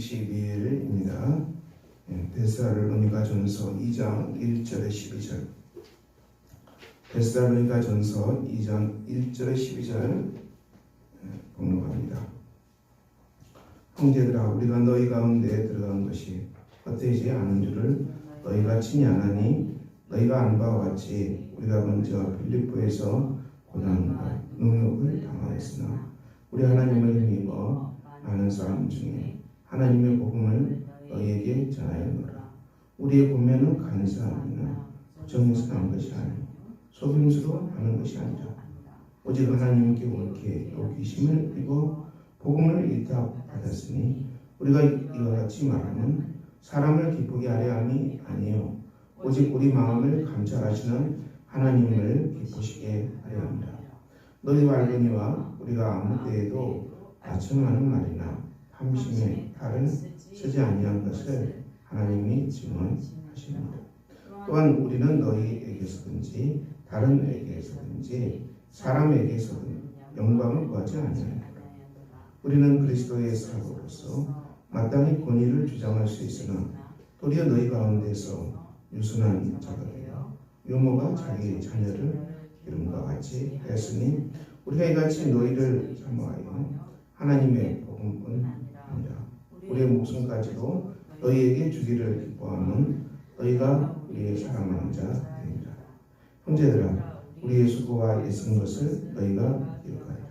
22일입니다. 데살로니가전서 2장 1절에 12절. 데살로니가전서 2장 1절에 12절 공독합니다. 형제들아, 우리가 너희 가운데 들어간 것이 헛되지 않은 줄을 너희가 친히 아나니, 너희가 아는 바와 같이 우리가 먼저 빌립보에서 고난과 능욕을 당하였으나 우리 하나님을 힘입어 많은 사람 중에 하나님의 복음을 너희에게 전하였노라. 우리의 권면은 간사함이나 부정에서 난 것이 아니고 속임수로 하는 것이 아니라 오직 하나님께 옳게 여기심을 입어 복음을 일탁받았으니 우리가 이와 같이 말하면 사람을 기쁘게 하려 함이 아니요 오직 우리 마음을 감찰하시는 하나님을 기쁘시게 하려 합니다. 너희와 알거니와 우리가 아무 때에도 나청하는 말이나 함심에 탈은 쓰지 아니한 것을 하나님이 증언하십니다. 또한 우리는 너희에게서든지 다른 에게서든지 사람에게서든 영광을 구하지 아니하노라. 우리는 그리스도의 사도로서 마땅히 권위를 주장할 수 있으나 도리어 너희 가운데서 유순한 자가 되어 유모가 자기 자녀를 기름과 같이 하였으니 우리가 이같이 너희를 사모하여 하나님의 복음뿐 아니라 우리의 목숨까지도 너희에게 주기를 기뻐하는 너희가 우리의 사랑하는 자입니다. 형제들아, 우리의 수고와 애쓴 것을 너희가 기억하리라.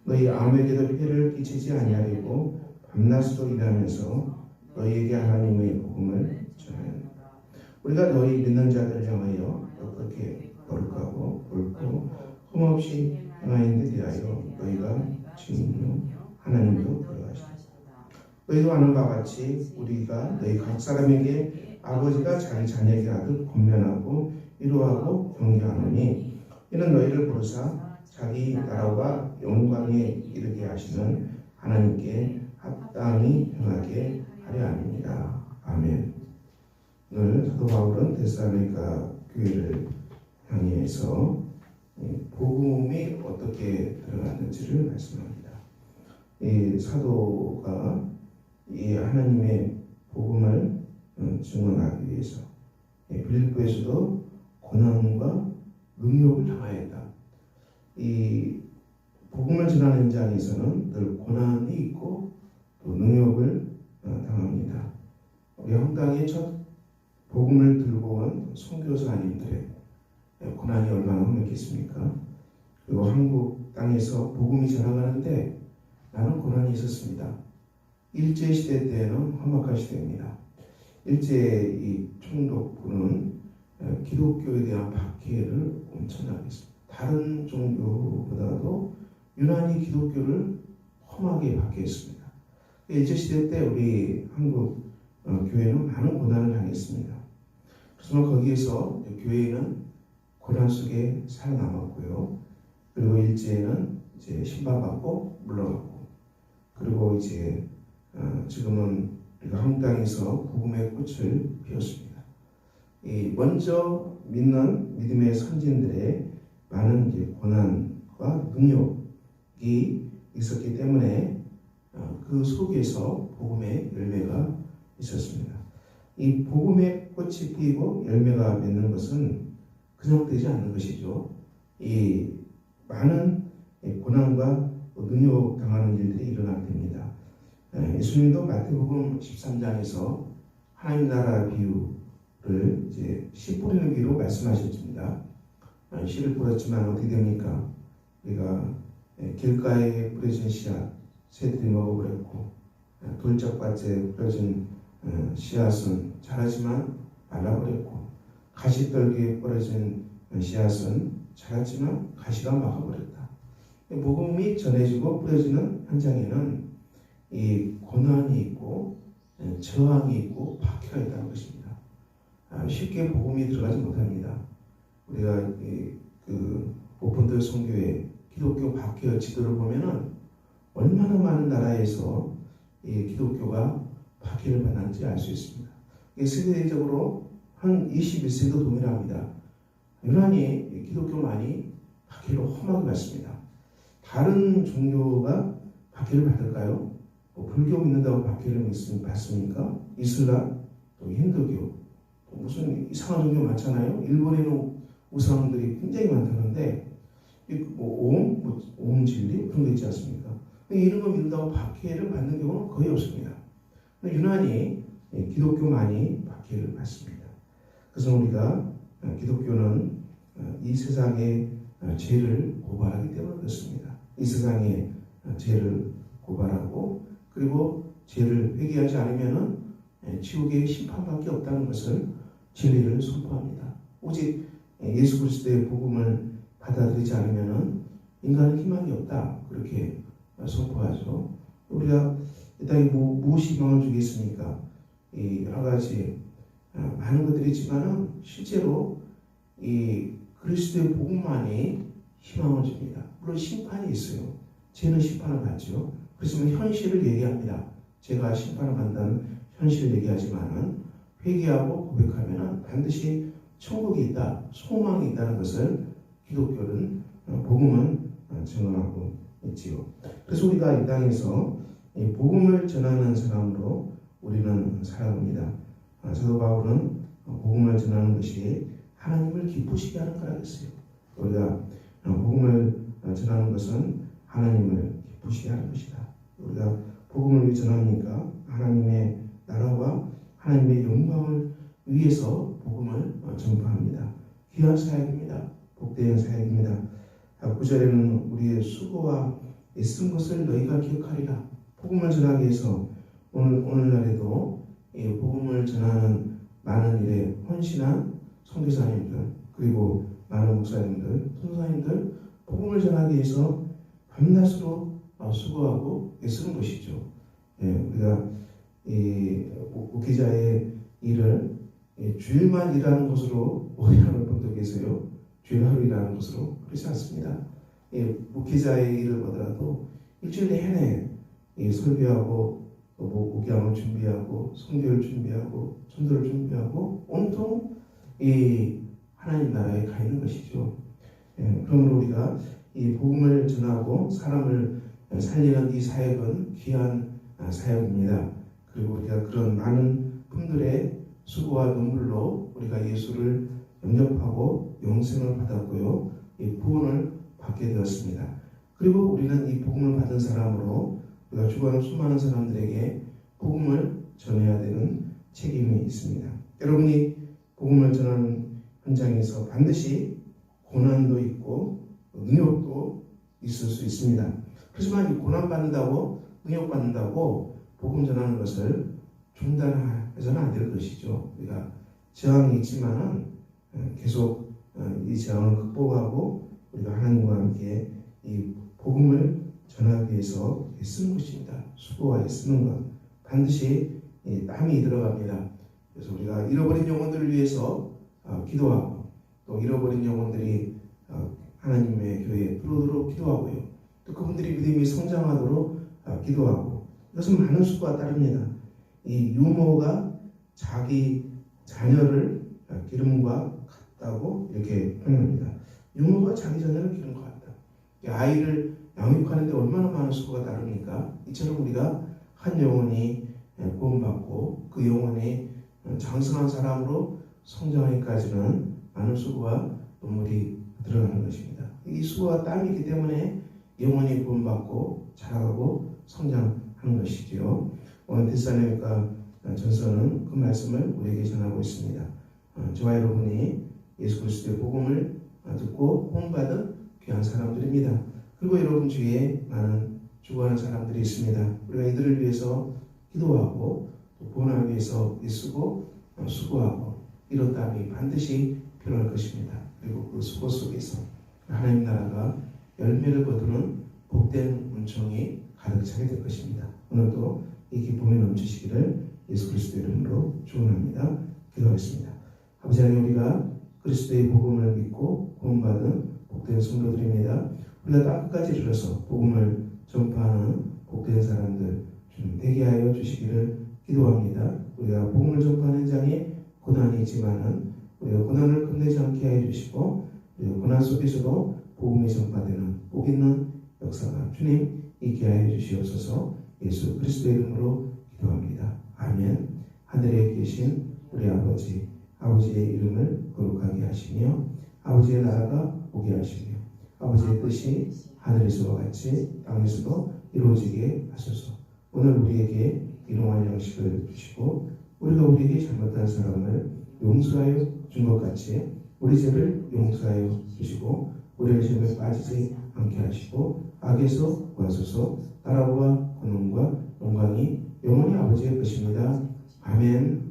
너희 아무에게도 피해를 끼치지 아니하려고 밤낮으로 일하면서 너희에게 하나님의 복음을 전하였노라. 우리가 너희 믿는 자들을 향하여 어떻게 거룩하고 옳고 흠없이 행하인 데 대하여 너희가 증인요 하나님도 그러하시다. 너희도 아는 바와 같이 우리가 너희 각 사람에게 아버지가 자기 자녀에게 하듯 권면하고 위로하고 경계하노니 이는 너희를 부르사 자기 나라와 영광에 이르게 하시는 하나님께 합당히 행하게 하려 함이니라. 아멘. 오늘 사도 바울은 데살로니가 교회를 향해서 복음이 어떻게 들어갔는지를 말씀합니다. 이 사도가 이 하나님의 복음을 증언하기 위해서 빌립보에서도 고난과 능욕을 당하였다. 이 복음을 전하는 현장에서는 늘 고난이 있고 또 능욕을 당합니다. 우리 한국당의 첫 복음을 들고 온 선교사님들의 고난이 얼마나 험했겠습니까? 그리고 한국 땅에서 복음이 전하가는데 나는 고난이 있었습니다. 일제시대 때는 험악한 시대입니다. 일제의 이 총독부는 기독교에 대한 박해를 엄청나게 했습니다. 다른 종교보다도 유난히 기독교를 험하게 박해했습니다. 일제시대 때 우리 한국 교회는 많은 고난을 당했습니다. 그래서 거기에서 교회는 고난 속에 살아남았고요. 그리고 일제에는 이제 신방받고 물러갔고, 그리고 이제 지금은 우리가 한국 땅에서 복음의 꽃을 피웠습니다. 먼저 믿는 믿음의 선진들의 많은 이제 고난과 능욕이 있었기 때문에 그 속에서 복음의 열매가 있었습니다. 이 복음의 꽃이 피고 열매가 맺는 것은 그냥 되지 않는 것이죠. 이 많은 고난과 능욕 당하는 일들이 일어나게 됩니다. 예수님도 마태복음 13장에서 하나님 나라 비유를 이제 씨 뿌리는 비유로 말씀하셨습니다. 씨를 뿌렸지만 어떻게 됩니까? 우리가 길가에 뿌려진 씨앗 새들이 먹어버렸고, 돌짝밭에 뿌려진 씨앗은 자라지만 말라버렸고, 가시떨기에 뿌려진 씨앗은 자랐지만 가시가 막아버렸다. 복음이 전해지고 뿌려지는 현장에는 이 고난이 있고 저항이 있고 박해가 있다는 것입니다. 쉽게 복음이 들어가지 못합니다. 우리가 그 오픈들 선교회 기독교 박해 지도를 보면은 얼마나 많은 나라에서 이 기독교가 박해를 받았는지 알 수 있습니다. 이게 세계적으로 한 21세도 동일합니다. 유난히 기독교만이 박해를 험하게 받습니다. 다른 종교가 박해를 받을까요? 불교 믿는다고 박해를 받습니까? 이슬람, 또 힌두교, 또 무슨 이상한 종교 많잖아요. 일본에는 우상들이 굉장히 많다는데 옴 진리 그런 거 있지 않습니까? 이런 거 믿는다고 박해를 받는 경우는 거의 없습니다. 유난히 기독교만이 박해를 받습니다. 그래서 우리가 기독교는 이 세상의 죄를 고발하기 때문에 그렇습니다. 이 세상의 죄를 고발하고 그리고 죄를 회개하지 않으면은 지옥의 심판밖에 없다는 것을 진리를 선포합니다. 오직 예수 그리스도의 복음을 받아들이지 않으면은 인간은 희망이 없다 그렇게 선포하죠. 우리가 이 땅에 무엇이 희망을 주겠습니까? 여러 가지 많은 것들이 있지만은 실제로 이 그리스도의 복음만이 희망을 줍니다. 물론 심판이 있어요. 죄는 심판을 받죠. 그렇지만 현실을 얘기합니다. 제가 심판을 받는다는 현실을 얘기하지만은 회개하고 고백하면은 반드시 천국이 있다, 소망이 있다는 것을 기독교는 복음은 증언하고 있지요. 그래서 우리가 이 땅에서 이 복음을 전하는 사람으로 우리는 살아갑니다. 사도 바울은 복음을 전하는 것이 하나님을 기쁘시게 하는 거라 했어요. 우리가 복음을 전하는 것은 하나님을 기쁘시게 하는 것이다. 우리가 복음을 왜 전합니까? 하나님의 나라와 하나님의 영광을 위해서 복음을 전파합니다. 귀한 사역입니다. 복된 사역입니다. 9절에는 우리의 수고와 애쓴 것을 너희가 기억하리라. 복음을 전하기 위해서 오늘날에도 복음을 전하는 많은 일에 헌신한 선교사님들 그리고 많은 목사님들, 선교사님들 복음을 전하기 위해서 밤낮으로 수고하고 애쓰는 것이죠. 우리가 이 목회자의 일을 주일만 일하는 것으로 오해하는 분도 계세요. 주일 하루 일하는 것으로 그렇지 않습니다. 목회자의 일을 보더라도 일주일 내내 설교하고 목양을 준비하고 선교를 준비하고 전도를 준비하고 온통 이 하나님 나라에 가 있는 것이죠. 그러므로 우리가 이 복음을 전하고 사람을 살리는 이 사역은 귀한 사역입니다. 그리고 우리가 그런 많은 분들의 수고와 눈물로 우리가 예수를 영접하고 영생을 받았고요. 이 구원을 받게 되었습니다. 그리고 우리는 이 복음을 받은 사람으로 우리가 죽어가는 수많은 사람들에게 복음을 전해야 되는 책임이 있습니다. 여러분이 복음을 전하는 현장에서 반드시 고난도 있고 능력도 있을 수 있습니다. 하지만 이 고난받는다고 능력받는다고 복음 전하는 것을 중단해서는 안 될 것이죠. 우리가 저항이 있지만은 계속 이 저항을 극복하고 우리가 하나님과 함께 이 복음을 전하기 위해서 쓰는 것입니다. 수고와 쓰는 것 반드시 땀이 들어갑니다. 그래서 우리가 잃어버린 영혼들을 위해서 기도하고 또 잃어버린 영혼들이 하나님의 교회에 들어오도록 기도하고요. 또 그분들이 믿음이 성장하도록 기도하고 이것은 많은 수고가 따릅니다. 이 유모가 자기 자녀를 기름과 같다고 이렇게 표현합니다. 유모가 자기 자녀를 기름 것 같다. 아이를 양육하는데 얼마나 많은 수고가 따릅니까? 이처럼 우리가 한 영혼이 구원받고 그 영혼이 장성한 사람으로 성장하기까지는 많은 수고와 눈물이 들어가는 것입니다. 이 수고와 땀이기 때문에 영혼이 구원받고 자라고 성장하는 것이지요. 오늘 데살로니가 전서는 그 말씀을 우리에게 전하고 있습니다. 저와 여러분이 예수 그리스도의 복음을 듣고 구원받은 귀한 사람들입니다. 그리고 여러분 주위에 많은 죽어가는 사람들이 있습니다. 우리가 이들을 위해서 기도하고 또 구원하기 위해서 애쓰고 수고하고 이런 땀이 반드시 필요할 것입니다. 그리고 그 수고 속에서 하나님 나라가 열매를 거두는 복된 은총이 가득 차게 될 것입니다. 오늘도 이 기쁨이 넘치시기를 예수 그리스도 이름으로 축원합니다. 기도하겠습니다. 아버지 하나님, 우리가 그리스도의 복음을 믿고 구원받은 복된 성도들입니다. 우리가 땅끝까지 이르러서 복음을 전파하는 복된 사람들 주님 되게 하여 주시기를 기도합니다. 우리가 복음을 전파하는 현장에 고난이 있지만은 우리가 고난을 끝내지 않게 하여 주시고 우리가 고난 속에서도 복음이 전파되는 복 있는 역사가 주님 있게 하여 주시옵소서. 예수 그리스도의 이름으로 기도합니다. 아멘. 하늘에 계신 우리 아버지, 아버지의 이름을 거룩하게 하시며 아버지의 나라가 오게 하시며 아버지의 뜻이 하늘에서와 같이 땅에서도 이루어지게 하소서. 오늘 우리에게 일용할 양식을 주시고 우리가 우리에게 잘못한 사람을 용서하여 준 것 같이 우리 죄를 용서하여 주시고 우리를 시험에 빠지지 않게 하시고 악에서 구하소서. 나라와 권능과 영광이 영원히 아버지의 것입니다. 아멘.